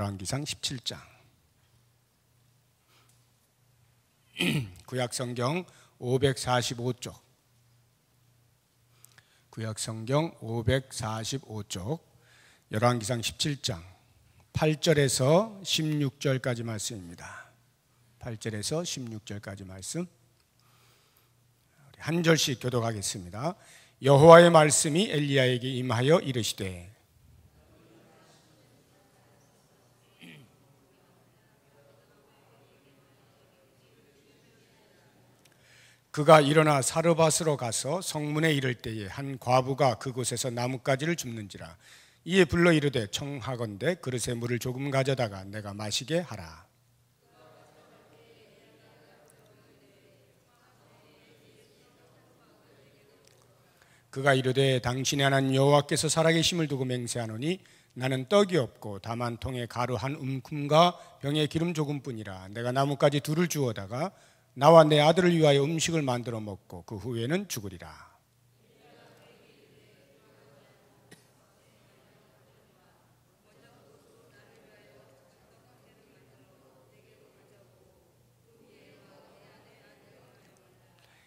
열왕기상 17장. 구약성경 545쪽. 구약성경 545쪽. 열왕기상 17장 8절에서 16절까지 말씀입니다. 8절에서 16절까지 말씀. 한 절씩 교독하겠습니다. 여호와의 말씀이 엘리야에게 임하여 이르시되 그가 일어나 사르밧으로 가서 성문에 이를 때에 한 과부가 그곳에서 나뭇가지를 줍는지라. 이에 불러 이르되 청하건대 그릇에 물을 조금 가져다가 내가 마시게 하라. 그가 이르되 당신의 하나님 여호와께서 살아계심을 두고 맹세하노니 나는 떡이 없고 다만 통에 가루 한 움큼과 병에 기름 조금뿐이라. 내가 나뭇가지 둘을 주워다가 나와 내 아들을 위하여 음식을 만들어 먹고 그 후에는 죽으리라.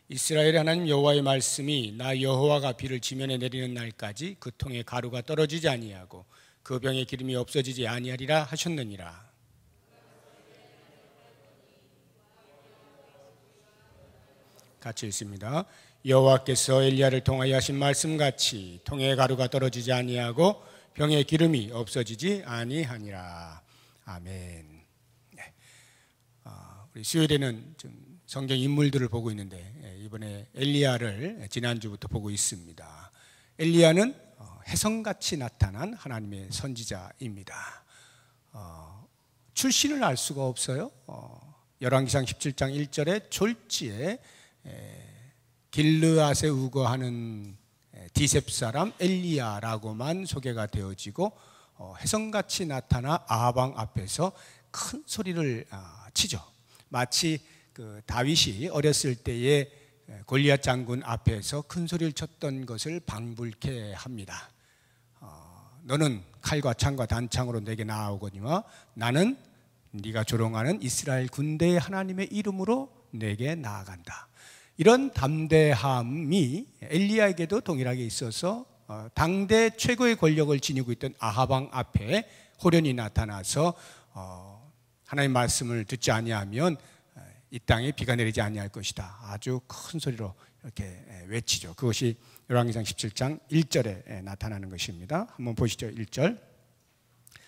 이스라엘의 하나님 여호와의 말씀이 나 여호와가 비를 지면에 내리는 날까지 그 통에 가루가 떨어지지 아니하고 그 병에 기름이 없어지지 아니하리라 하셨느니라. 같이 읽습니다. 여호와께서 엘리야를 통하여 하신 말씀같이 통에 가루가 떨어지지 아니하고 병에 기름이 없어지지 아니하니라. 아멘. 네. 우리 수요일에는 좀 성경 인물들을 보고 있는데 이번에 엘리야를 지난주부터 보고 있습니다. 엘리야는 혜성같이 나타난 하나님의 선지자입니다. 출신을 알 수가 없어요. 열왕기상 17장 1절에 졸지에 길르앗에 우거하는 디셉 사람 엘리야라고만 소개가 되어지고 혜성같이 나타나 아하방 앞에서 큰 소리를 치죠. 마치 그 다윗이 어렸을 때에 골리앗 장군 앞에서 큰 소리를 쳤던 것을 방불케 합니다. 너는 칼과 창과 단창으로 내게 나아오거니와 나는 네가 조롱하는 이스라엘 군대의 하나님의 이름으로 내게 나아간다. 이런 담대함이 엘리야에게도 동일하게 있어서 당대 최고의 권력을 지니고 있던 아하방 앞에 호련히 나타나서 하나님의 말씀을 듣지 아니하면 이 땅에 비가 내리지 아니할 것이다. 아주 큰 소리로 이렇게 외치죠. 그것이 열왕기상 17장 1절에 나타나는 것입니다. 한번 보시죠. 1절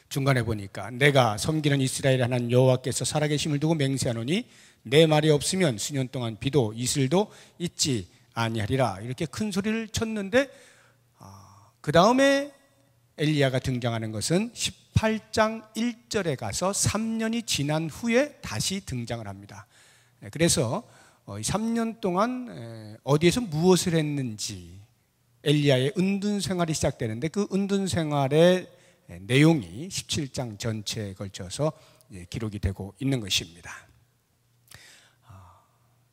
중간에 보니까 내가 섬기는 이스라엘 하나님 여호와께서 살아계심을 두고 맹세하노니 내 말이 없으면 수년 동안 비도 이슬도 있지 아니하리라. 이렇게 큰 소리를 쳤는데 그 다음에 엘리야가 등장하는 것은 18장 1절에 가서 3년이 지난 후에 다시 등장을 합니다. 그래서 3년 동안 어디에서 무엇을 했는지 엘리야의 은둔 생활이 시작되는데 그 은둔 생활의 내용이 17장 전체에 걸쳐서 기록이 되고 있는 것입니다.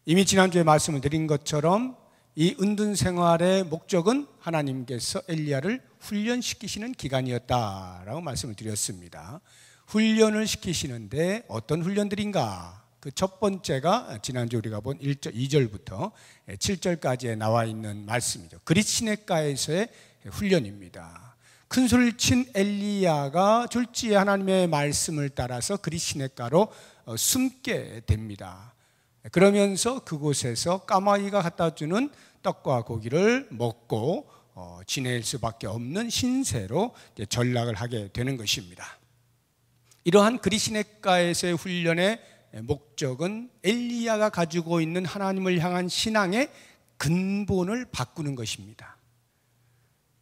이미 지난주에 말씀을 드린 것처럼 이 은둔 생활의 목적은 하나님께서 엘리야를 훈련시키시는 기간이었다라고 말씀을 드렸습니다. 훈련을 시키시는데 어떤 훈련들인가? 그 첫 번째가 지난주 우리가 본 2절부터 7절까지에 나와 있는 말씀이죠. 그릿 시냇가에서의 훈련입니다. 큰 소리를 친 엘리야가 졸지에 하나님의 말씀을 따라서 그릿 시냇가로 숨게 됩니다. 그러면서 그곳에서 까마귀가 갖다 주는 떡과 고기를 먹고 지낼 수밖에 없는 신세로 전락을 하게 되는 것입니다. 이러한 그릿 시냇가에서의 훈련의 목적은 엘리야가 가지고 있는 하나님을 향한 신앙의 근본을 바꾸는 것입니다.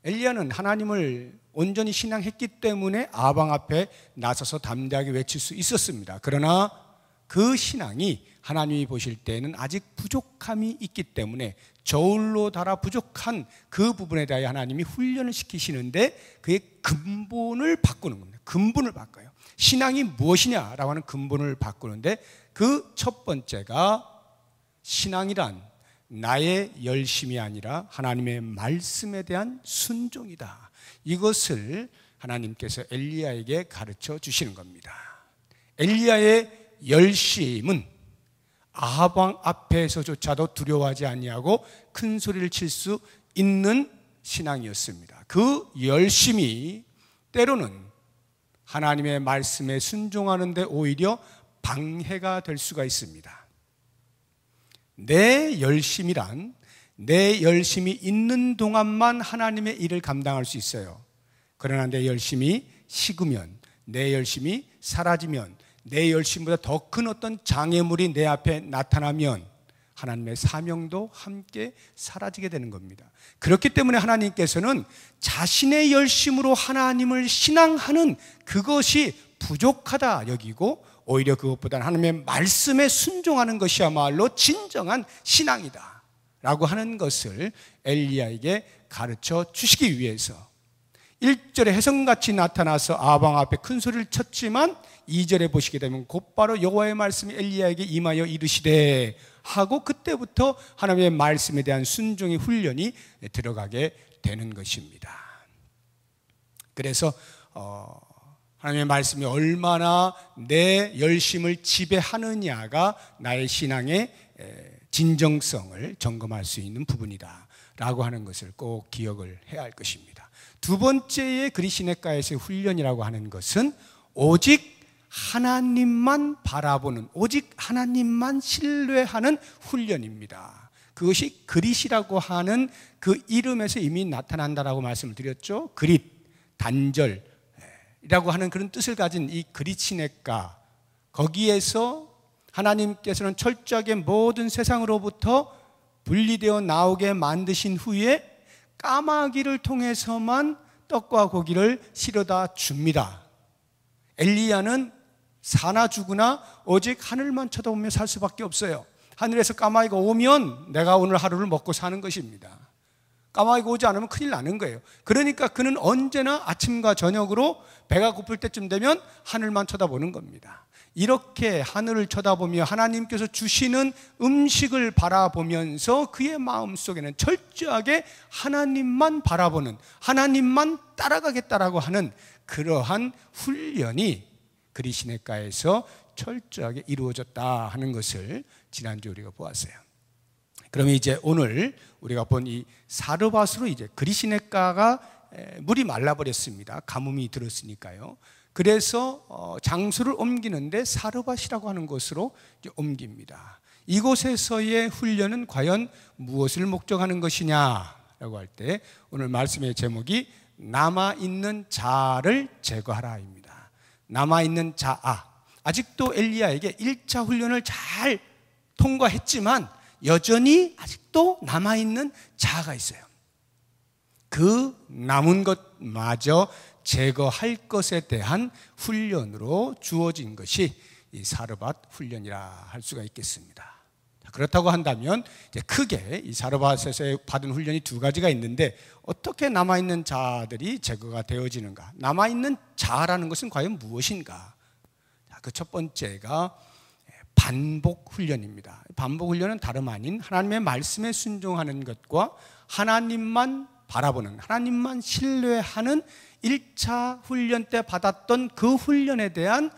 엘리야는 하나님을 온전히 신앙했기 때문에 아방 앞에 나서서 담대하게 외칠 수 있었습니다. 그러나 그 신앙이 하나님이 보실 때에는 아직 부족함이 있기 때문에 저울로 달아 부족한 그 부분에 대해 하나님이 훈련을 시키시는데 그의 근본을 바꾸는 겁니다. 근본을 바꿔요. 신앙이 무엇이냐라고 하는 근본을 바꾸는데 그 첫 번째가 신앙이란 나의 열심이 아니라 하나님의 말씀에 대한 순종이다. 이것을 하나님께서 엘리야에게 가르쳐 주시는 겁니다. 엘리야의 열심은 아합 왕 앞에서조차도 두려워하지 아니하고 큰 소리를 칠 수 있는 신앙이었습니다. 그 열심이 때로는 하나님의 말씀에 순종하는데 오히려 방해가 될 수가 있습니다. 내 열심이란 내 열심이 있는 동안만 하나님의 일을 감당할 수 있어요. 그러나 내 열심이 식으면, 내 열심이 사라지면, 내 열심보다 더 큰 어떤 장애물이 내 앞에 나타나면 하나님의 사명도 함께 사라지게 되는 겁니다. 그렇기 때문에 하나님께서는 자신의 열심으로 하나님을 신앙하는 그것이 부족하다 여기고, 오히려 그것보다는 하나님의 말씀에 순종하는 것이야말로 진정한 신앙이다 라고 하는 것을 엘리야에게 가르쳐 주시기 위해서 1절에 혜성같이 나타나서 아합 왕 앞에 큰 소리를 쳤지만 2절에 보시게 되면 곧바로 여호와의 말씀이 엘리야에게 임하여 이르시되 하고, 그때부터 하나님의 말씀에 대한 순종의 훈련이 들어가게 되는 것입니다. 그래서 하나님의 말씀이 얼마나 내 열심을 지배하느냐가 나의 신앙의 진정성을 점검할 수 있는 부분이다 라고 하는 것을 꼭 기억을 해야 할 것입니다. 두 번째의 그리시네가에서의 훈련이라고 하는 것은 오직 하나님만 바라보는, 오직 하나님만 신뢰하는 훈련입니다. 그것이 그릿이라고 하는 그 이름에서 이미 나타난다라고 말씀을 드렸죠. 그릿, 단절이라고 하는 그런 뜻을 가진 이 그리시네가, 거기에서 하나님께서는 철저하게 모든 세상으로부터 분리되어 나오게 만드신 후에 까마귀를 통해서만 떡과 고기를 실어다 줍니다. 엘리야는 사나 죽으나 오직 하늘만 쳐다보며 살 수밖에 없어요. 하늘에서 까마귀가 오면 내가 오늘 하루를 먹고 사는 것입니다. 까마귀가 오지 않으면 큰일 나는 거예요. 그러니까 그는 언제나 아침과 저녁으로 배가 고플 때쯤 되면 하늘만 쳐다보는 겁니다. 이렇게 하늘을 쳐다보며 하나님께서 주시는 음식을 바라보면서 그의 마음속에는 철저하게 하나님만 바라보는, 하나님만 따라가겠다라고 하는 그러한 훈련이 그리시네가에서 철저하게 이루어졌다 하는 것을 지난주에 우리가 보았어요. 그러면 이제 오늘 우리가 본 이 사르밧으로 이제 그리시네가가 물이 말라버렸습니다. 가뭄이 들었으니까요. 그래서 장소를 옮기는데 사르밧이라고 하는 곳으로 옮깁니다. 이곳에서의 훈련은 과연 무엇을 목적하는 것이냐라고 할 때 오늘 말씀의 제목이 남아있는 자를 제거하라입니다. 남아있는 자, 아직도 엘리야에게 1차 훈련을 잘 통과했지만 여전히 아직도 남아있는 자가 있어요. 그 남은 것마저 제거할 것에 대한 훈련으로 주어진 것이 이 사르밧 훈련이라 할 수가 있겠습니다. 그렇다고 한다면 이제 크게 이 사르밧에서 받은 훈련이 두 가지가 있는데, 어떻게 남아있는 자들이 제거가 되어지는가? 남아있는 자라는 것은 과연 무엇인가? 그 첫 번째가 반복 훈련입니다. 반복 훈련은 다름 아닌 하나님의 말씀에 순종하는 것과 하나님만 바라보는, 하나님만 신뢰하는 1차 훈련 때 받았던 그 훈련에 대한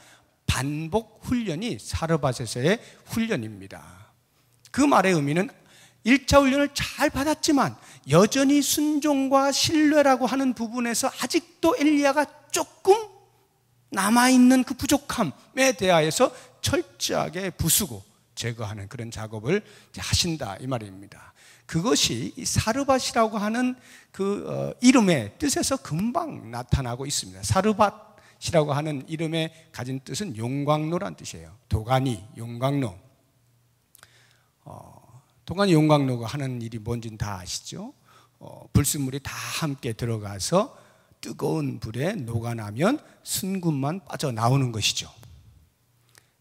반복 훈련이 사르밧에서의 훈련입니다. 그 말의 의미는 1차 훈련을 잘 받았지만 여전히 순종과 신뢰라고 하는 부분에서 아직도 엘리야가 조금 남아있는 그 부족함에 대하여서 철저하게 부수고 제거하는 그런 작업을 하신다 이 말입니다. 그것이 이 사르밧이라고 하는 그 이름의 뜻에서 금방 나타나고 있습니다. 사르밧이라고 하는 이름의 가진 뜻은 용광로란 뜻이에요. 도가니, 용광로. 도가니 용광로가 하는 일이 뭔지는 다 아시죠? 불순물이 다 함께 들어가서 뜨거운 불에 녹아나면 순금만 빠져나오는 것이죠.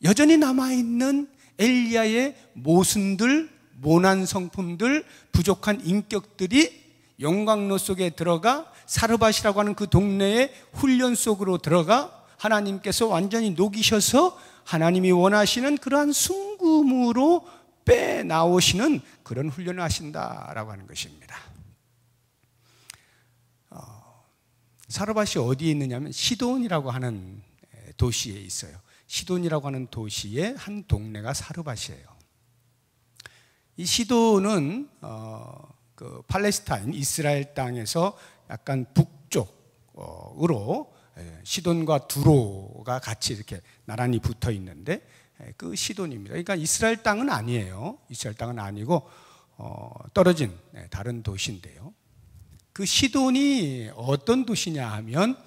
여전히 남아있는 엘리야의 모순들, 모난 성품들, 부족한 인격들이 용광로 속에 들어가 사르밧이라고 하는 그 동네의 훈련 속으로 들어가 하나님께서 완전히 녹이셔서 하나님이 원하시는 그러한 순금으로 빼나오시는 그런 훈련을 하신다라고 하는 것입니다. 사르밧이 어디에 있느냐면 시돈이라고 하는 도시에 있어요. 시돈이라고 하는 도시의 한 동네가 사르밧이에요. 이 시돈은 그 팔레스타인 이스라엘 땅에서 약간 북쪽으로 시돈과 두로가 같이 이렇게 나란히 붙어 있는데 그 시돈입니다. 그러니까 이스라엘 땅은 아니에요. 이스라엘 땅은 아니고 떨어진 다른 도시인데요. 그 시돈이 어떤 도시냐 하면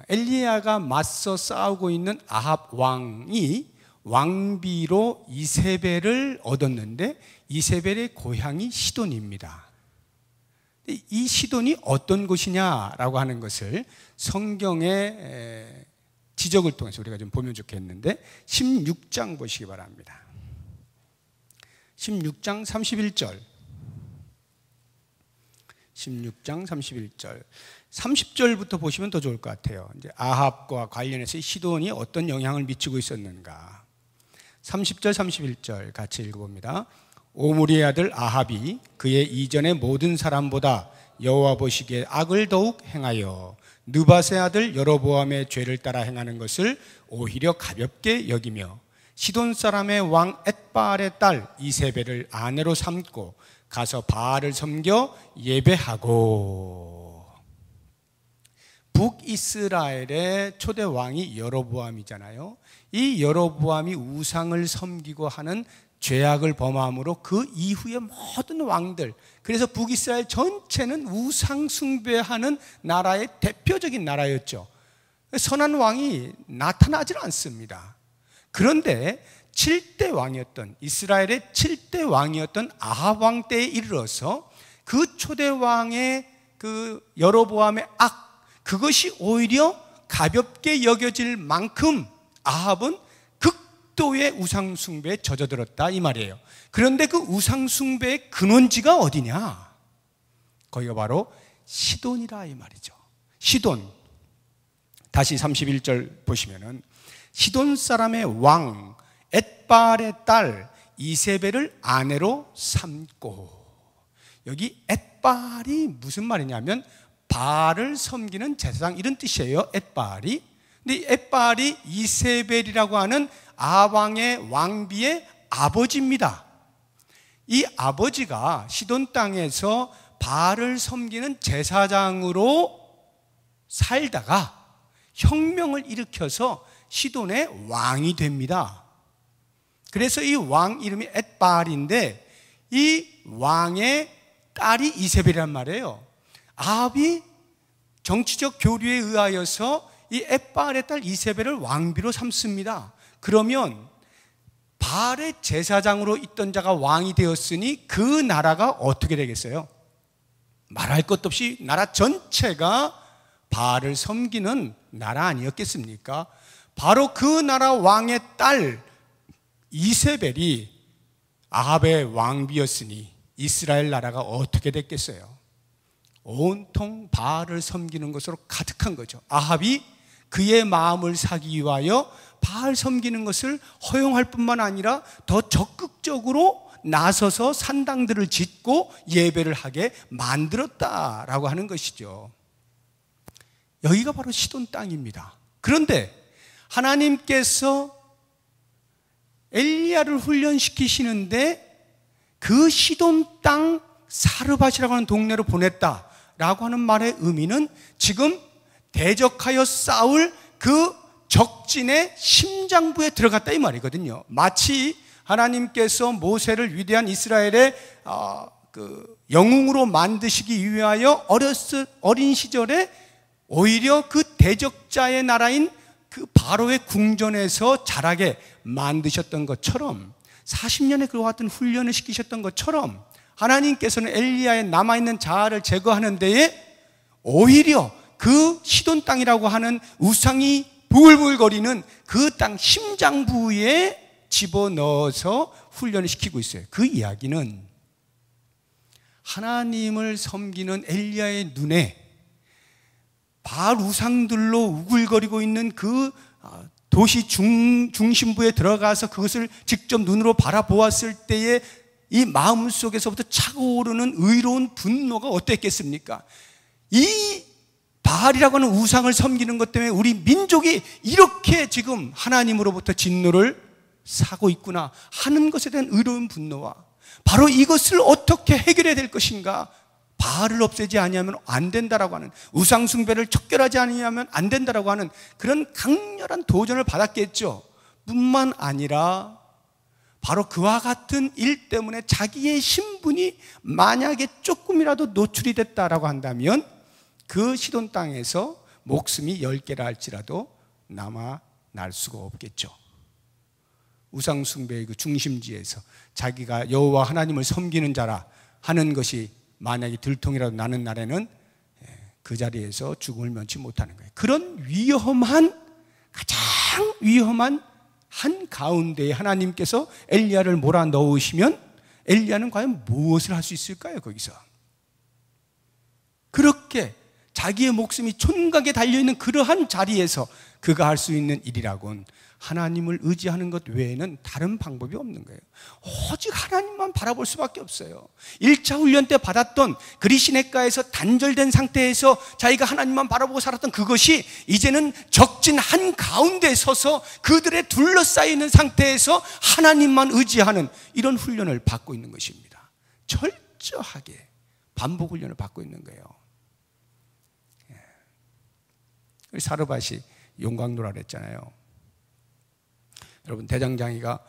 엘리야가 맞서 싸우고 있는 아합 왕이 왕비로 이세벨을 얻었는데 이세벨의 고향이 시돈입니다. 이 시돈이 어떤 곳이냐라고 하는 것을 성경의 지적을 통해서 우리가 좀 보면 좋겠는데 16장 보시기 바랍니다. 16장 31절 16장 31절 30절부터 보시면 더 좋을 것 같아요. 이제 아합과 관련해서 시돈이 어떤 영향을 미치고 있었는가. 30절 31절 같이 읽어봅니다. 오므리의 아들 아합이 그의 이전의 모든 사람보다 여호와 보시기에 악을 더욱 행하여 느밧의 아들 여로보암의 죄를 따라 행하는 것을 오히려 가볍게 여기며 시돈 사람의 왕 엣바알의 딸 이세벨을 아내로 삼고 가서 바알을 섬겨 예배하고. 북이스라엘의 초대 왕이 여로보암이잖아요. 이 여로보암이 우상을 섬기고 하는 죄악을 범함으로 그 이후의 모든 왕들, 그래서 북이스라엘 전체는 우상 숭배하는 나라의 대표적인 나라였죠. 선한 왕이 나타나질 않습니다. 그런데 7대 왕이었던 이스라엘의 7대 왕이었던 아합 왕 때에 이르러서 그 초대 왕의 그 여로보암의 악, 그것이 오히려 가볍게 여겨질 만큼 아합은 극도의 우상 숭배에 젖어들었다 이 말이에요. 그런데 그 우상 숭배의 근원지가 어디냐? 거기가 바로 시돈이라 이 말이죠. 시돈. 다시 31절 보시면은 시돈 사람의 왕 엣바알의 딸 이세벨을 아내로 삼고. 여기 엣바알이 무슨 말이냐면 바알을 섬기는 제사장 이런 뜻이에요. 엣바알이. 근데 이 엣바알이 이세벨이라고 하는 아왕의 왕비의 아버지입니다. 이 아버지가 시돈 땅에서 바알을 섬기는 제사장으로 살다가 혁명을 일으켜서 시돈의 왕이 됩니다. 그래서 이 왕 이름이 엣바알인데 이 왕의 딸이 이세벨이란 말이에요. 아합이 정치적 교류에 의하여서 이 엣바알의 딸 이세벨을 왕비로 삼습니다. 그러면 바알의 제사장으로 있던 자가 왕이 되었으니 그 나라가 어떻게 되겠어요? 말할 것도 없이 나라 전체가 바알을 섬기는 나라 아니었겠습니까? 바로 그 나라 왕의 딸 이세벨이 아합의 왕비였으니 이스라엘 나라가 어떻게 됐겠어요? 온통 바알을 섬기는 것으로 가득한 거죠. 아합이 그의 마음을 사기 위하여 바알 섬기는 것을 허용할 뿐만 아니라 더 적극적으로 나서서 산당들을 짓고 예배를 하게 만들었다라고 하는 것이죠. 여기가 바로 시돈 땅입니다. 그런데 하나님께서 엘리야를 훈련시키시는데 그 시돈 땅 사르밧이라고 하는 동네로 보냈다라고 하는 말의 의미는 지금 대적하여 싸울 그 적진의 심장부에 들어갔다 이 말이거든요. 마치 하나님께서 모세를 위대한 이스라엘의 그 영웅으로 만드시기 위하여 어린 시절에 오히려 그 대적자의 나라인 그 바로의 궁전에서 자라게 만드셨던 것처럼 40년의 그와 같은 훈련을 시키셨던 것처럼 하나님께서는 엘리야의 남아있는 자아를 제거하는 데에 오히려 그 시돈 땅이라고 하는 우상이 부글부글거리는 그 땅 심장부에 집어넣어서 훈련을 시키고 있어요. 그 이야기는 하나님을 섬기는 엘리야의 눈에 바알 우상들로 우글거리고 있는 그 도시 중심부에 들어가서 그것을 직접 눈으로 바라보았을 때에 이 마음속에서부터 차고오르는 의로운 분노가 어땠겠습니까? 이 바알이라고 하는 우상을 섬기는 것 때문에 우리 민족이 이렇게 지금 하나님으로부터 진노를 사고 있구나 하는 것에 대한 의로운 분노와 바로 이것을 어떻게 해결해야 될 것인가, 바알을 없애지 아니하면 안 된다라고 하는, 우상 숭배를 척결하지 아니하면 안 된다라고 하는 그런 강렬한 도전을 받았겠죠. 뿐만 아니라 바로 그와 같은 일 때문에 자기의 신분이 만약에 조금이라도 노출이 됐다라고 한다면 그 시돈 땅에서 목숨이 10개라 할지라도 남아 날 수가 없겠죠. 우상 숭배의 그 중심지에서 자기가 여호와 하나님을 섬기는 자라 하는 것이 만약에 들통이라도 나는 날에는 그 자리에서 죽음을 면치 못하는 거예요. 그런 위험한, 가장 위험한 한 가운데에 하나님께서 엘리야를 몰아넣으시면 엘리야는 과연 무엇을 할 수 있을까요? 거기서 그렇게 자기의 목숨이 촌각에 달려있는 그러한 자리에서 그가 할 수 있는 일이라곤 하나님을 의지하는 것 외에는 다른 방법이 없는 거예요. 오직 하나님만 바라볼 수밖에 없어요. 1차 훈련 때 받았던 그리시네가에서 단절된 상태에서 자기가 하나님만 바라보고 살았던 그것이 이제는 적진 한 가운데 서서 그들의 둘러싸이는 상태에서 하나님만 의지하는 이런 훈련을 받고 있는 것입니다. 철저하게 반복 훈련을 받고 있는 거예요. 사르밧이 용광로라 그랬잖아요. 여러분, 대장장이가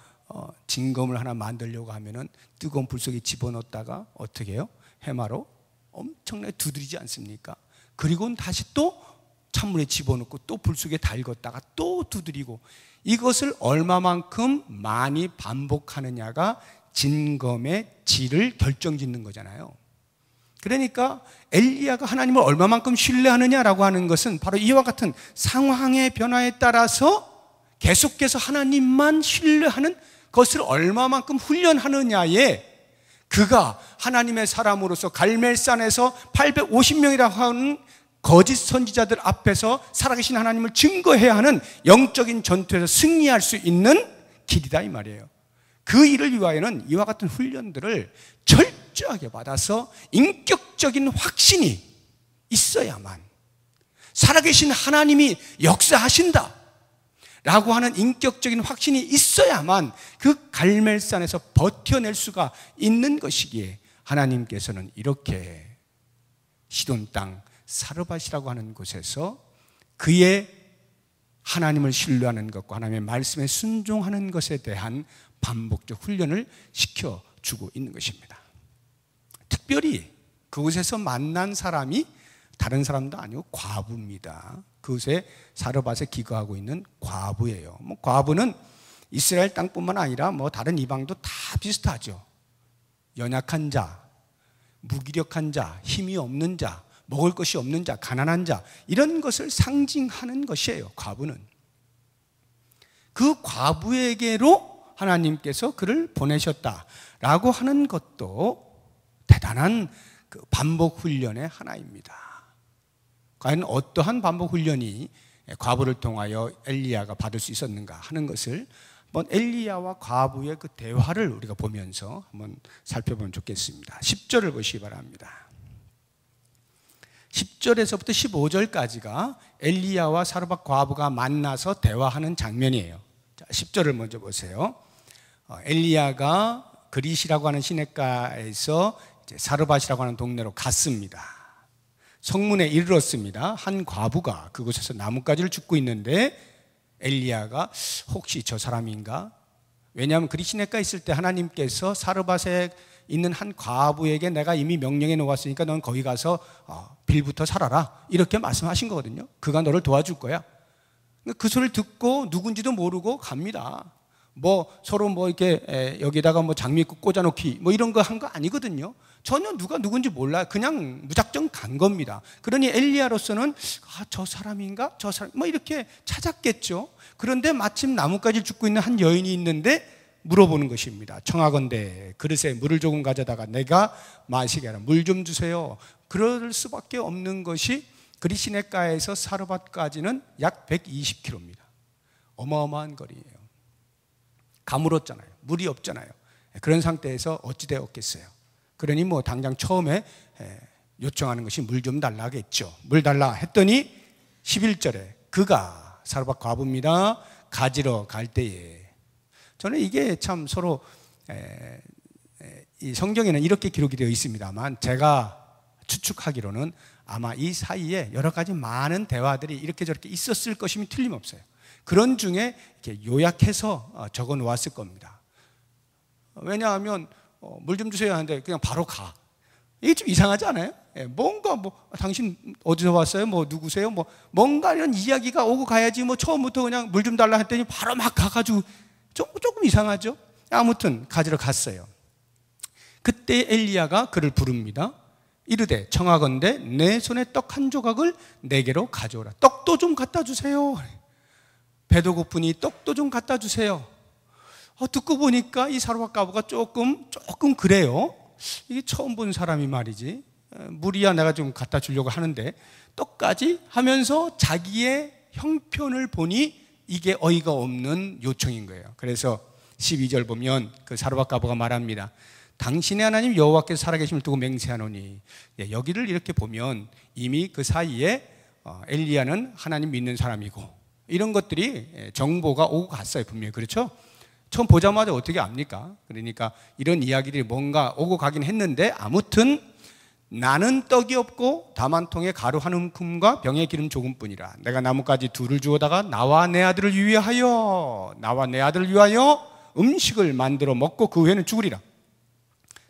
진검을 하나 만들려고 하면은 뜨거운 불 속에 집어넣었다가 어떻게 해요? 해마로 엄청나게 두드리지 않습니까? 그리고는 다시 또 찬물에 집어넣고 또 불 속에 달궜다가 또 두드리고, 이것을 얼마만큼 많이 반복하느냐가 진검의 질을 결정짓는 거잖아요. 그러니까 엘리야가 하나님을 얼마만큼 신뢰하느냐라고 하는 것은 바로 이와 같은 상황의 변화에 따라서 계속해서 하나님만 신뢰하는 것을 얼마만큼 훈련하느냐에 그가 하나님의 사람으로서 갈멜산에서 850명이라고 하는 거짓 선지자들 앞에서 살아계신 하나님을 증거해야 하는 영적인 전투에서 승리할 수 있는 길이다 이 말이에요. 그 일을 위하여는 이와 같은 훈련들을 철저하게 받아서 인격적인 확신이 있어야만, 살아계신 하나님이 역사하신다 라고 하는 인격적인 확신이 있어야만 그 갈멜산에서 버텨낼 수가 있는 것이기에 하나님께서는 이렇게 시돈 땅 사르밧이라고 하는 곳에서 그의 하나님을 신뢰하는 것과 하나님의 말씀에 순종하는 것에 대한 반복적 훈련을 시켜주고 있는 것입니다. 특별히 그곳에서 만난 사람이 다른 사람도 아니고 과부입니다. 그곳에 사르밧에 기거하고 있는 과부예요. 과부는 이스라엘 땅뿐만 아니라 다른 이방도 다 비슷하죠. 연약한 자, 무기력한 자, 힘이 없는 자, 먹을 것이 없는 자, 가난한 자, 이런 것을 상징하는 것이에요. 과부는. 그 과부에게로 하나님께서 그를 보내셨다라고 하는 것도 대단한 그 반복 훈련의 하나입니다. 과연 어떠한 반복 훈련이 과부를 통하여 엘리야가 받을 수 있었는가 하는 것을 한번 엘리야와 과부의 그 대화를 우리가 보면서 한번 살펴보면 좋겠습니다. 10절을 보시기 바랍니다. 10절에서부터 15절까지가 엘리야와 사르밧 과부가 만나서 대화하는 장면이에요. 자, 10절을 먼저 보세요. 엘리야가 그릿이라고 하는 시냇가에서 사르밧이라고 하는 동네로 갔습니다. 성문에 이르렀습니다. 한 과부가 그곳에서 나뭇가지를 줍고 있는데 엘리야가 혹시 저 사람인가? 왜냐하면 그릿 시냇가에 있을 때 하나님께서 사르밧에 있는 한 과부에게 내가 이미 명령해 놓았으니까 넌 거기 가서 빌부터 살아라 이렇게 말씀하신 거거든요. 그가 너를 도와줄 거야. 그 소리를 듣고 누군지도 모르고 갑니다. 서로 이렇게 여기다가 장미꽃 꽂아놓기 이런 거 한 거 아니거든요. 전혀 누가 누군지 몰라요. 그냥 무작정 간 겁니다. 그러니 엘리야로서는 저 사람인가? 저 사람 이렇게 찾았겠죠. 그런데 마침 나뭇가지를 줍고 있는 한 여인이 있는데 물어보는 것입니다. 청하건대 그릇에 물을 조금 가져다가 내가 마시게 하라. 물 좀 주세요. 그럴 수밖에 없는 것이 그릿 시냇가에서 사르밧까지는 약 120km입니다. 어마어마한 거리예요. 가물었잖아요. 물이 없잖아요. 그런 상태에서 어찌 되었겠어요. 그러니 당장 처음에 요청하는 것이 물 좀 달라겠죠. 물 달라 했더니 11절에 그가 사르밧 과부입니다. 가지러 갈 때에. 저는 이게 참 서로 이 성경에는 이렇게 기록이 되어 있습니다만 제가 추측하기로는 아마 이 사이에 여러 가지 많은 대화들이 이렇게 저렇게 있었을 것임이 틀림없어요. 그런 중에 이렇게 요약해서 적어 놓았을 겁니다. 왜냐하면 물 좀 주세요 하는데 그냥 바로 가. 이게 좀 이상하지 않아요? 뭔가 당신 어디서 왔어요? 누구세요? 뭔가 이런 이야기가 오고 가야지 처음부터 그냥 물 좀 달라 했더니 바로 막 가가지고 조금 이상하죠? 아무튼 가지러 갔어요. 그때 엘리야가 그를 부릅니다. 이르되 청하건대 내 손에 떡 한 조각을 내게로 가져오라. 떡도 좀 갖다 주세요. 배도 고프니 떡도 좀 갖다 주세요. 듣고 보니까 이 사르밧 과부가 조금 그래요. 이게 처음 본 사람이 말이지. 물이야 내가 좀 갖다 주려고 하는데 떡까지 하면서 자기의 형편을 보니 이게 어이가 없는 요청인 거예요. 그래서 12절 보면 그 사르밧 과부가 말합니다. 당신의 하나님 여호와께서 살아계심을 두고 맹세하노니. 여기를 이렇게 보면 이미 그 사이에 엘리야는 하나님 믿는 사람이고 이런 것들이 정보가 오고 갔어요. 분명히. 그렇죠? 처음 보자마자 어떻게 압니까? 그러니까 이런 이야기들이 뭔가 오고 가긴 했는데 아무튼 나는 떡이 없고 다만 통에 가루 한 움큼과 병에 기름 조금뿐이라. 내가 나뭇가지 둘을 주워다가 나와 내 아들을 위하여 음식을 만들어 먹고 그 후에는 죽으리라.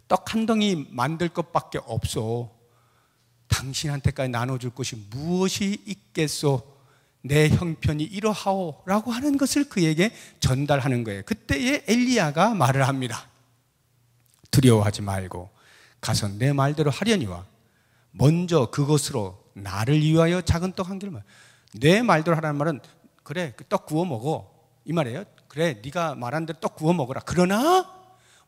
떡 한 덩이 만들 것밖에 없어. 당신한테까지 나눠줄 것이 무엇이 있겠소? 내 형편이 이러하오 라고 하는 것을 그에게 전달하는 거예요. 그때에 엘리야가 말을 합니다. 두려워하지 말고 가서 내 말대로 하려니와 먼저 그것으로 나를 위하여 작은 떡 한 개를 내 말대로 하라는 말은 그래 떡 구워 먹어 이 말이에요. 그래 네가 말한 대로 떡 구워 먹어라. 그러나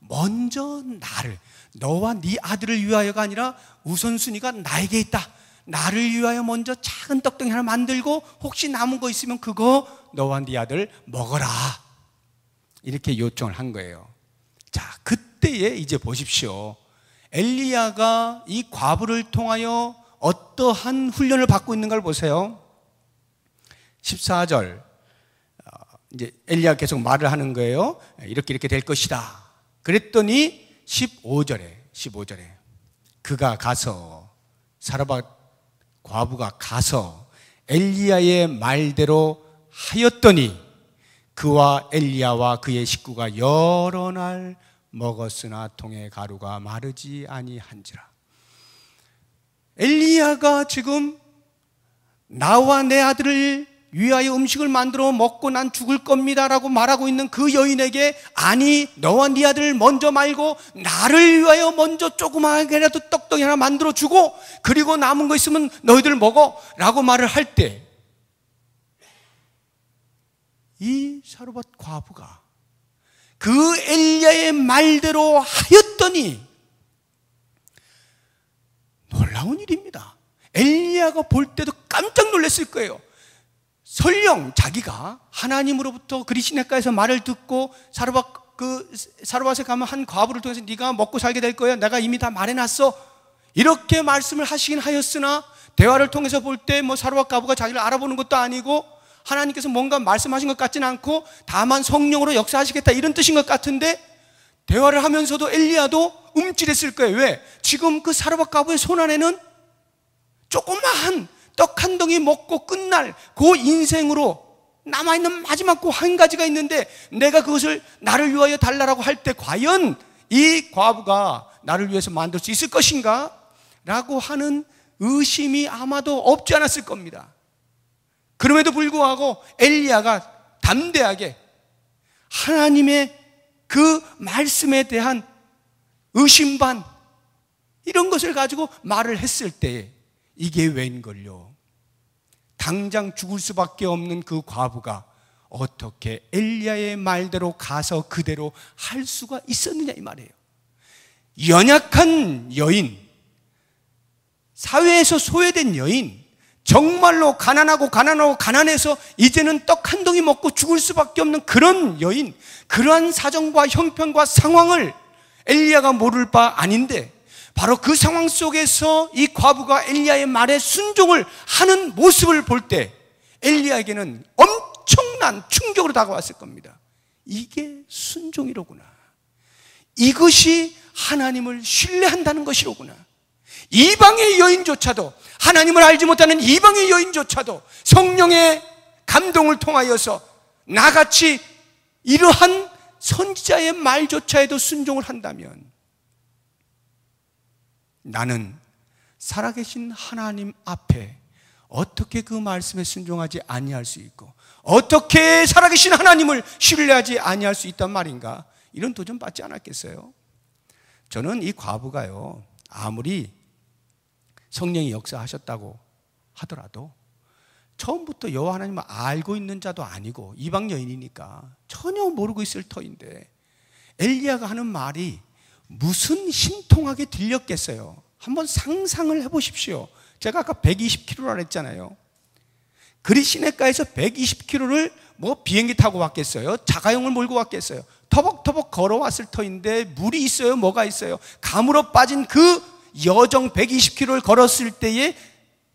먼저 나를, 너와 네 아들을 위하여가 아니라 우선순위가 나에게 있다. 나를 위하여 먼저 작은 떡덩이 하나 만들고 혹시 남은 거 있으면 그거 너와 네 아들 먹어라. 이렇게 요청을 한 거예요. 자, 그때에 이제 보십시오. 엘리야가 이 과부를 통하여 어떠한 훈련을 받고 있는 걸 보세요. 14절 이제 엘리야가 계속 말을 하는 거예요. 이렇게 될 것이다. 그랬더니 15절에 그가 가서 사르밧 과부가 가서 엘리야의 말대로 하였더니 그와 엘리야와 그의 식구가 여러 날 먹었으나 통에 가루가 마르지 아니한지라. 엘리야가 지금 나와 내 아들을 위하여 음식을 만들어 먹고 난 죽을 겁니다 라고 말하고 있는 그 여인에게 아니 너와 네 아들을 먼저 말고 나를 위하여 먼저 조그마하게라도 떡덩이 하나 만들어 주고 그리고 남은 거 있으면 너희들 먹어 라고 말을 할 때 이 사르밧 과부가 그 엘리야의 말대로 하였더니 놀라운 일입니다. 엘리야가 볼 때도 깜짝 놀랐을 거예요. 설령 자기가 하나님으로부터 그리 시냇가에서 말을 듣고 사르밧에 가면 한 과부를 통해서 네가 먹고 살게 될 거야. 내가 이미 다 말해놨어. 이렇게 말씀을 하시긴 하였으나 대화를 통해서 볼 때 사르밧 과부가 자기를 알아보는 것도 아니고 하나님께서 뭔가 말씀하신 것 같지는 않고 다만 성령으로 역사하시겠다 이런 뜻인 것 같은데 대화를 하면서도 엘리야도 움찔했을 거예요. 왜? 지금 그 사르밧 과부의 손 안에는 조그마한 떡 한 덩이 먹고 끝날 그 인생으로 남아있는 마지막 그 한 가지가 있는데 내가 그것을 나를 위하여 달라라고 할 때 과연 이 과부가 나를 위해서 만들 수 있을 것인가? 라고 하는 의심이 아마도 없지 않았을 겁니다. 그럼에도 불구하고 엘리야가 담대하게 하나님의 그 말씀에 대한 의심 반 이런 것을 가지고 말을 했을 때 이게 웬걸요? 당장 죽을 수밖에 없는 그 과부가 어떻게 엘리야의 말대로 가서 그대로 할 수가 있었느냐 이 말이에요. 연약한 여인, 사회에서 소외된 여인, 정말로 가난해서 이제는 떡 한 덩이 먹고 죽을 수밖에 없는 그런 여인, 그러한 사정과 형편과 상황을 엘리야가 모를 바 아닌데 바로 그 상황 속에서 이 과부가 엘리야의 말에 순종을 하는 모습을 볼 때 엘리야에게는 엄청난 충격으로 다가왔을 겁니다. 이게 순종이로구나. 이것이 하나님을 신뢰한다는 것이로구나. 이방의 여인조차도, 하나님을 알지 못하는 이방의 여인조차도 성령의 감동을 통하여서 나같이 이러한 선지자의 말조차에도 순종을 한다면 나는 살아계신 하나님 앞에 어떻게 그 말씀에 순종하지 아니할 수 있고 어떻게 살아계신 하나님을 신뢰하지 아니할 수 있단 말인가? 이런 도전 받지 않았겠어요? 저는 이 과부가요, 아무리 성령이 역사하셨다고 하더라도 처음부터 여호와 하나님을 알고 있는 자도 아니고 이방 여인이니까 전혀 모르고 있을 터인데 엘리야가 하는 말이 무슨 신통하게 들렸겠어요? 한번 상상을 해보십시오. 제가 아까 120km라 했잖아요. 그릿 시내가에서 120km를 뭐 비행기 타고 왔겠어요? 자가용을 몰고 왔겠어요? 터벅터벅 걸어왔을 터인데 물이 있어요? 뭐가 있어요? 가물어 빠진 그 여정 120km를 걸었을 때에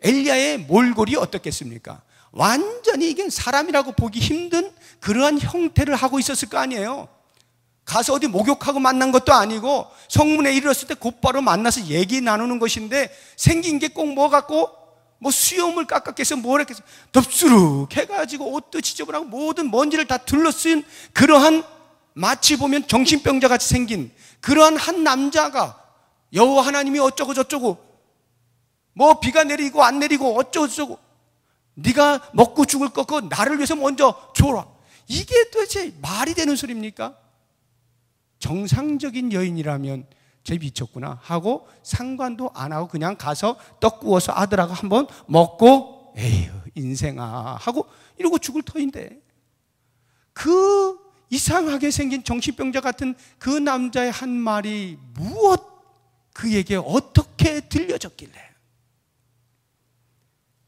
엘리야의 몰골이 어떻겠습니까? 완전히 이게 사람이라고 보기 힘든 그러한 형태를 하고 있었을 거 아니에요. 가서 어디 목욕하고 만난 것도 아니고 성문에 이르렀을 때 곧바로 만나서 얘기 나누는 것인데 생긴 게 꼭 뭐 같고 뭐 수염을 깎았겠어 뭘 했겠어 덥수룩 해가지고 옷도 지저분하고 모든 먼지를 다 둘러쓴 그러한 마치 보면 정신병자 같이 생긴 그러한 한 남자가 여호와 하나님이 어쩌고 저쩌고 뭐 비가 내리고 안 내리고 어쩌고 저쩌고 네가 먹고 죽을 거 그거 나를 위해서 먼저 줘라. 이게 도대체 말이 되는 소리입니까? 정상적인 여인이라면 쟤 미쳤구나 하고 상관도 안 하고 그냥 가서 떡 구워서 아들하고 한번 먹고 에휴 인생아 하고 이러고 죽을 터인데 그 이상하게 생긴 정신병자 같은 그 남자의 한 말이 무엇 그에게 어떻게 들려졌길래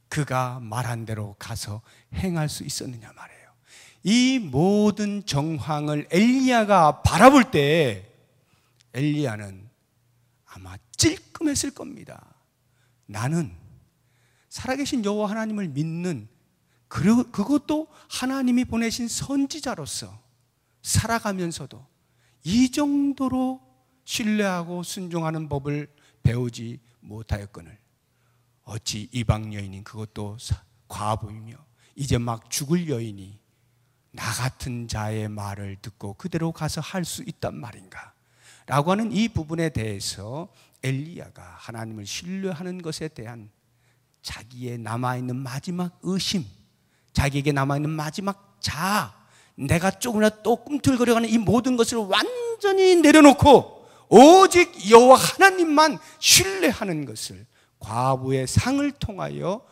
그가 말한 대로 가서 행할 수 있었느냐 말이에요. 이 모든 정황을 엘리야가 바라볼 때 엘리야는 아마 찔끔했을 겁니다. 나는 살아계신 여호와 하나님을 믿는 그것도 하나님이 보내신 선지자로서 살아가면서도 이 정도로 신뢰하고 순종하는 법을 배우지 못하였거늘 어찌 이방 여인인 그것도 과부이며 이제 막 죽을 여인이 나 같은 자의 말을 듣고 그대로 가서 할 수 있단 말인가 라고 하는 이 부분에 대해서 엘리야가 하나님을 신뢰하는 것에 대한 자기의 남아있는 마지막 의심, 자기에게 남아있는 마지막 자아, 내가 조금이라도 또 꿈틀거려가는 이 모든 것을 완전히 내려놓고 오직 여호와 하나님만 신뢰하는 것을 과부의 상을 통하여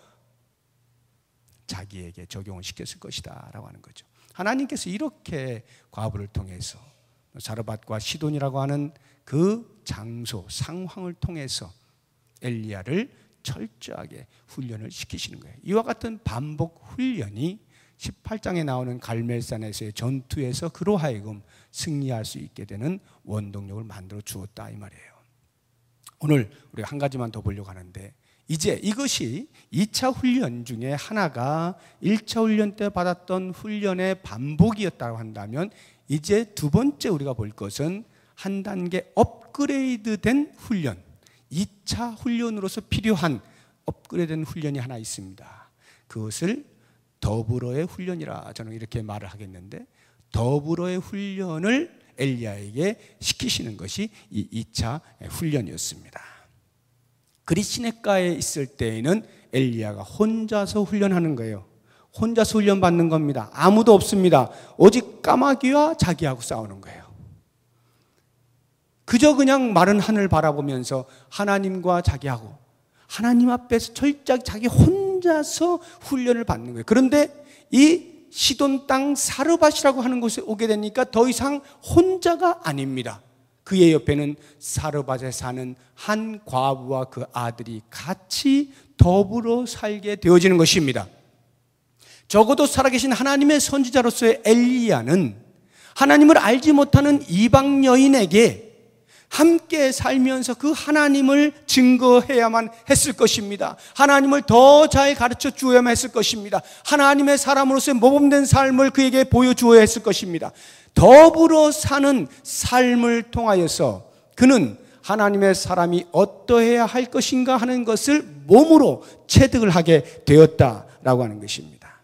자기에게 적용을 시켰을 것이다 라고 하는 거죠. 하나님께서 이렇게 과부를 통해서 사르밧과 시돈이라고 하는 그 장소, 상황을 통해서 엘리야를 철저하게 훈련을 시키시는 거예요. 이와 같은 반복 훈련이 18장에 나오는 갈멜산에서의 전투에서 그로 하여금 승리할 수 있게 되는 원동력을 만들어 주었다 이 말이에요. 오늘 우리가 한 가지만 더 보려고 하는데 이제 이것이 2차 훈련 중에 하나가 1차 훈련 때 받았던 훈련의 반복이었다고 한다면 이제 두 번째 우리가 볼 것은 한 단계 업그레이드된 훈련, 2차 훈련으로서 필요한 업그레이드된 훈련이 하나 있습니다. 그것을 더불어의 훈련이라 저는 이렇게 말을 하겠는데 더불어의 훈련을 엘리야에게 시키시는 것이 이 2차 훈련이었습니다. 그릿 시내가에 있을 때에는 엘리야가 혼자서 훈련하는 거예요. 혼자서 훈련 받는 겁니다. 아무도 없습니다. 오직 까마귀와 자기하고 싸우는 거예요. 그저 그냥 마른 하늘 바라보면서 하나님과 자기하고 하나님 앞에서 철저하게 자기 혼자서 훈련을 받는 거예요. 그런데 이 시돈 땅 사르밧이라고 하는 곳에 오게 되니까 더 이상 혼자가 아닙니다. 그의 옆에는 사르밧에 사는 한 과부와 그 아들이 같이 더불어 살게 되어지는 것입니다. 적어도 살아계신 하나님의 선지자로서의 엘리야는 하나님을 알지 못하는 이방 여인에게 함께 살면서 그 하나님을 증거해야만 했을 것입니다. 하나님을 더 잘 가르쳐 주어야만 했을 것입니다. 하나님의 사람으로서의 모범된 삶을 그에게 보여주어야 했을 것입니다. 더불어 사는 삶을 통하여서 그는 하나님의 사람이 어떠해야 할 것인가 하는 것을 몸으로 체득을 하게 되었다라고 하는 것입니다.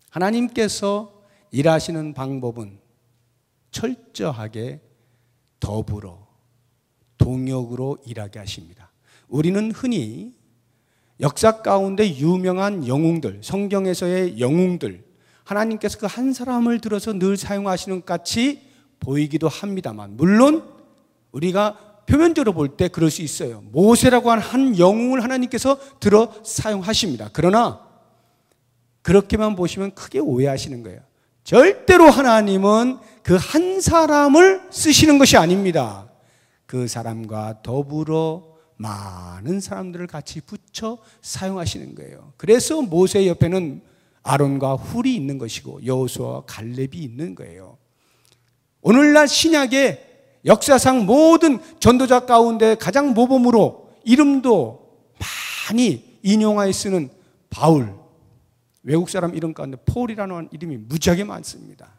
하나님께서 일하시는 방법은 철저하게 더불어 동역으로 일하게 하십니다. 우리는 흔히 역사 가운데 유명한 영웅들, 성경에서의 영웅들, 하나님께서 그 한 사람을 들어서 늘 사용하시는 것 같이 보이기도 합니다만, 물론 우리가 표면적으로 볼 때 그럴 수 있어요. 모세라고 하는 한 영웅을 하나님께서 들어 사용하십니다. 그러나 그렇게만 보시면 크게 오해하시는 거예요. 절대로 하나님은 그 한 사람을 쓰시는 것이 아닙니다. 그 사람과 더불어 많은 사람들을 같이 붙여 사용하시는 거예요. 그래서 모세 옆에는 아론과 훌이 있는 것이고 여호수아와 갈렙이 있는 거예요. 오늘날 신약의 역사상 모든 전도자 가운데 가장 모범으로 이름도 많이 인용하여 쓰는 바울, 외국 사람 이름 가운데 폴이라는 이름이 무지하게 많습니다.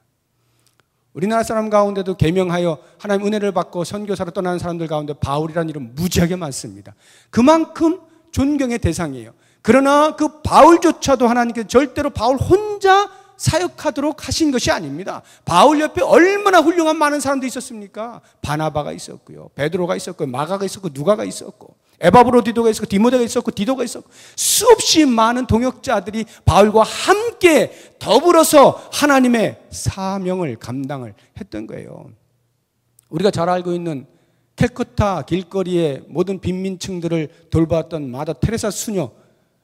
우리나라 사람 가운데도 계명하여 하나님 은혜를 받고 선교사로 떠나는 사람들 가운데 바울이라는 이름 무지하게 많습니다. 그만큼 존경의 대상이에요. 그러나 그 바울조차도 하나님께서 절대로 바울 혼자 사역하도록 하신 것이 아닙니다. 바울 옆에 얼마나 훌륭한 많은 사람들이 있었습니까? 바나바가 있었고요, 베드로가 있었고, 마가가 있었고, 누가가 있었고, 에바브로디도가 있었고, 디모데가 있었고, 디도가 있었고, 수없이 많은 동역자들이 바울과 함께 더불어서 하나님의 사명을 감당을 했던 거예요. 우리가 잘 알고 있는 캘커타 길거리의 모든 빈민층들을 돌봤던 마더 테레사 수녀,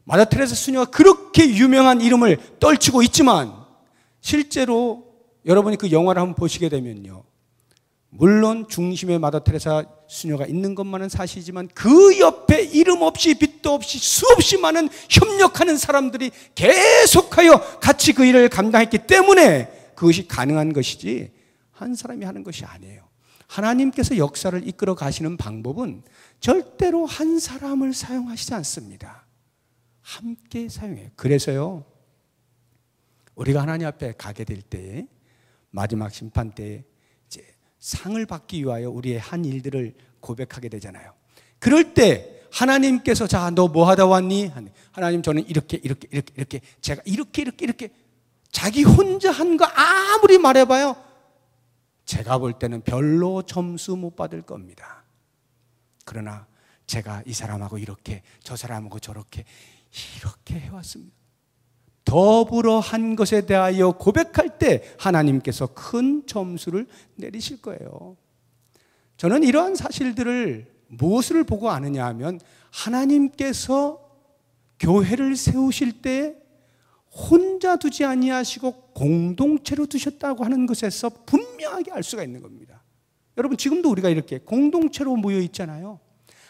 마더 테레사 수녀가 그렇게 유명한 이름을 떨치고 있지만 실제로 여러분이 그 영화를 한번 보시게 되면요, 물론 중심에 마더 테레사 수녀가 있는 것만은 사실이지만 그 옆에 이름 없이 빛도 없이 수없이 많은 협력하는 사람들이 계속하여 같이 그 일을 감당했기 때문에 그것이 가능한 것이지 한 사람이 하는 것이 아니에요. 하나님께서 역사를 이끌어 가시는 방법은 절대로 한 사람을 사용하시지 않습니다. 함께 사용해요. 그래서요, 우리가 하나님 앞에 가게 될 때, 마지막 심판 때 이제 상을 받기 위하여 우리의 한 일들을 고백하게 되잖아요. 그럴 때 하나님께서 자, 너 뭐 하다 왔니? 하나님, 저는 이렇게 제가 이렇게 자기 혼자 한 거 아무리 말해봐요, 제가 볼 때는 별로 점수 못 받을 겁니다. 그러나 제가 이 사람하고 이렇게, 저 사람하고 저렇게 이렇게 해왔습니다. 더불어 한 것에 대하여 고백할 때 하나님께서 큰 점수를 내리실 거예요. 저는 이러한 사실들을 무엇을 보고 아느냐 하면, 하나님께서 교회를 세우실 때 혼자 두지 아니하시고 공동체로 두셨다고 하는 것에서 분명하게 알 수가 있는 겁니다. 여러분, 지금도 우리가 이렇게 공동체로 모여 있잖아요.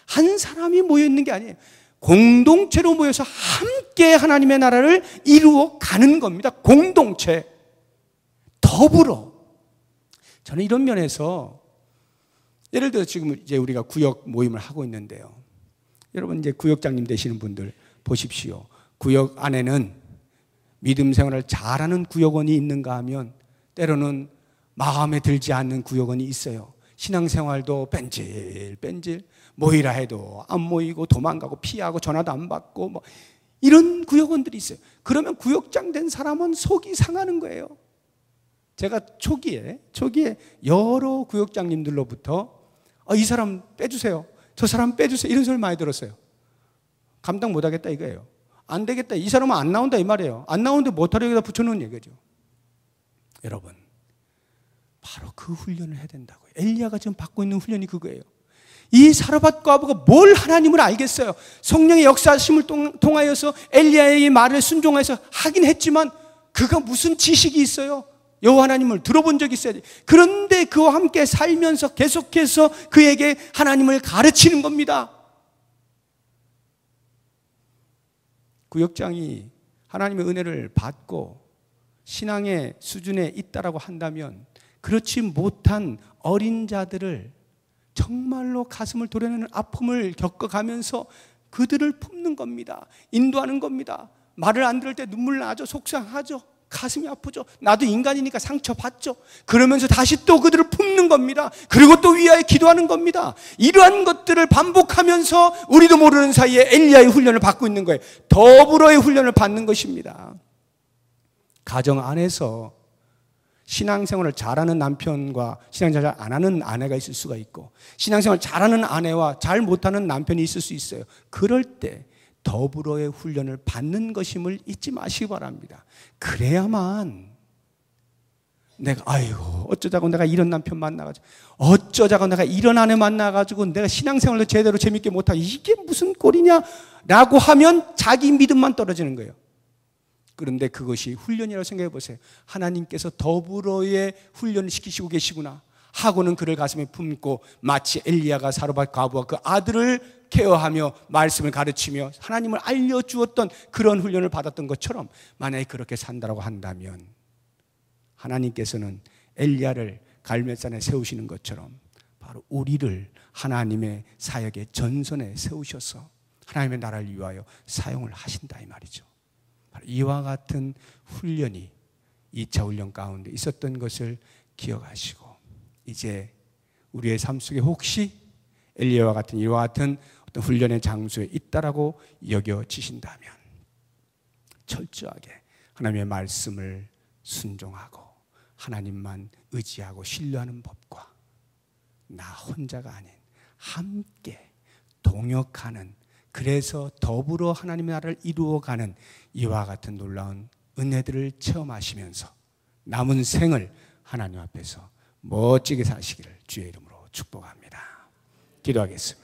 한 사람이 모여 있는 게 아니에요. 공동체로 모여서 함께 하나님의 나라를 이루어 가는 겁니다. 공동체, 더불어. 저는 이런 면에서, 예를 들어 지금 이제 우리가 구역 모임을 하고 있는데요, 여러분 이제 구역장님 되시는 분들 보십시오. 구역 안에는 믿음 생활을 잘하는 구역원이 있는가 하면 때로는 마음에 들지 않는 구역원이 있어요. 신앙생활도 뺀질 모이라 해도 안 모이고 도망가고 피하고 전화도 안 받고 뭐 이런 구역원들이 있어요. 그러면 구역장 된 사람은 속이 상하는 거예요. 제가 초기에 여러 구역장님들로부터 이 사람 빼주세요, 저 사람 빼주세요, 이런 소리를 많이 들었어요. 감당 못하겠다 이거예요. 안 되겠다, 이 사람은 안 나온다 이 말이에요. 안 나오는데 못하려 여기다 붙여놓은 얘기죠. 여러분, 바로 그 훈련을 해야 된다고요. 엘리야가 지금 받고 있는 훈련이 그거예요. 이 사르밧 과부가 뭘 하나님을 알겠어요. 성령의 역사심을 통하여서 엘리야의 말을 순종해서 하긴 했지만 그가 무슨 지식이 있어요? 여호와 하나님을 들어본 적이 있어야지. 그런데 그와 함께 살면서 계속해서 그에게 하나님을 가르치는 겁니다. 구역장이 하나님의 은혜를 받고 신앙의 수준에 있다라고 한다면, 그렇지 못한 어린 자들을 정말로 가슴을 도려내는 아픔을 겪어가면서 그들을 품는 겁니다. 인도하는 겁니다. 말을 안 들을 때 눈물 나죠. 속상하죠. 가슴이 아프죠. 나도 인간이니까 상처받죠. 그러면서 다시 또 그들을 품는 겁니다. 그리고 또 위하여 기도하는 겁니다. 이러한 것들을 반복하면서 우리도 모르는 사이에 엘리야의 훈련을 받고 있는 거예요. 더불어의 훈련을 받는 것입니다. 가정 안에서 신앙생활을 잘하는 남편과 신앙생활을 안 하는 아내가 있을 수가 있고, 신앙생활을 잘하는 아내와 잘 못하는 남편이 있을 수 있어요. 그럴 때 더불어의 훈련을 받는 것임을 잊지 마시기 바랍니다. 그래야만 내가 어쩌자고 내가 이런 남편 만나가지고, 어쩌자고 내가 이런 아내 만나가지고 내가 신앙생활도 제대로 재밌게 못하고 이게 무슨 꼴이냐 라고 하면 자기 믿음만 떨어지는 거예요. 그런데 그것이 훈련이라고 생각해 보세요. 하나님께서 더불어의 훈련을 시키시고 계시구나 하고는 그를 가슴에 품고, 마치 엘리야가 사르밧 과부와 그 아들을 케어하며 말씀을 가르치며 하나님을 알려주었던 그런 훈련을 받았던 것처럼, 만약에 그렇게 산다고 한다면 하나님께서는 엘리야를 갈멜산에 세우시는 것처럼 바로 우리를 하나님의 사역의 전선에 세우셔서 하나님의 나라를 위하여 사용을 하신다 이 말이죠. 바로 이와 같은 훈련이 2차 훈련 가운데 있었던 것을 기억하시고, 이제 우리의 삶 속에 혹시 엘리야와 같은 이와 같은 어떤 훈련의 장소에 있다라고 여겨지신다면 철저하게 하나님의 말씀을 순종하고 하나님만 의지하고 신뢰하는 법과 나 혼자가 아닌 함께 동역하는, 그래서 더불어 하나님의 나라를 이루어가는 이와 같은 놀라운 은혜들을 체험하시면서 남은 생을 하나님 앞에서 멋지게 사시기를 주의 이름으로 축복합니다. 기도하겠습니다.